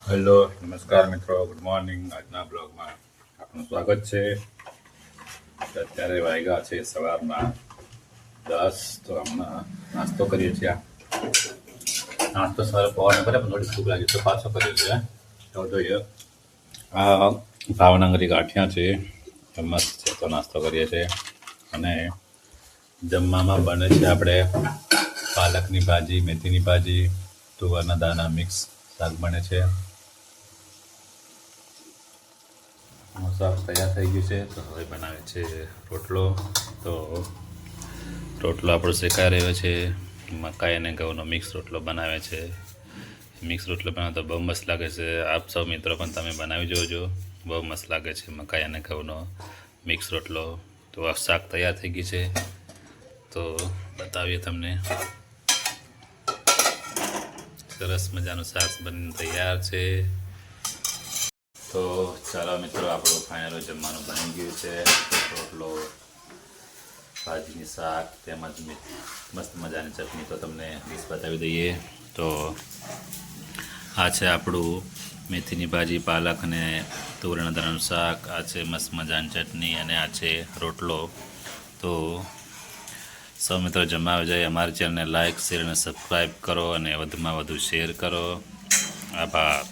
Hello નમસ્કાર મિત્રો, good morning. આજના બ્લોગમાં આપનું સ્વાગત છે. અત્યારે વાગ્યા છે સવારના 10. તો હમણાં નાસ્તો કરીએ છીએ. નાસ્તો સવારે પવાને કરે પણ થોડી ભૂખ લાગી તો પાછો કર્યો છે. તો જોઈએ આ ભાવનગરી ગાંઠિયા છે, મસ્ત છે, તો નાસ્તો કરીએ છીએ. અને જમવામાં બને છે આપણે પાલકની ભાજી, મેથીની ભાજી, તુવેરના દાણા મિક્સ શાક બને છે. શાક તૈયાર થઈ ગયું છે, તો હવે બનાવે છે રોટલો. તો રોટલો આપણો શેકાઈ રહ્યો છે. મકાઈ અને ઘઉંનો મિક્સ રોટલો બનાવે છે. મિક્સ રોટલો બનાવે તો બહુ મસ્ત લાગે છે. આપ સૌ મિત્રો પણ તમે બનાવી જોજો, બહુ મસ્ત લાગે છે મકાઈ અને ઘઉંનો મિક્સ રોટલો. તો આ શાક તૈયાર થઈ ગઈ છે, તો બતાવીએ તમને. સરસ મજાનું શાક બનીને તૈયાર છે. તો ચાલો મિત્રો, આપણું ફાઇનલ જમવાનું બની ગયું છે. રોટલો, ભાજીની શાક તેમજ મસ્ત મજાની ચટણી. તો તમને ડીશ બતાવી દઈએ. તો આ છે આપણું મેથીની ભાજી, પાલક અને તુવેરના દાણાનું શાક. આ છે મસ્ત મજાની ચટણી અને આ છે રોટલો. તો સૌ મિત્રો જમવા જાય. અમારી ચેનલને લાઇક, શેર અને સબસ્ક્રાઈબ કરો અને વધુમાં વધુ શેર કરો. આભાર.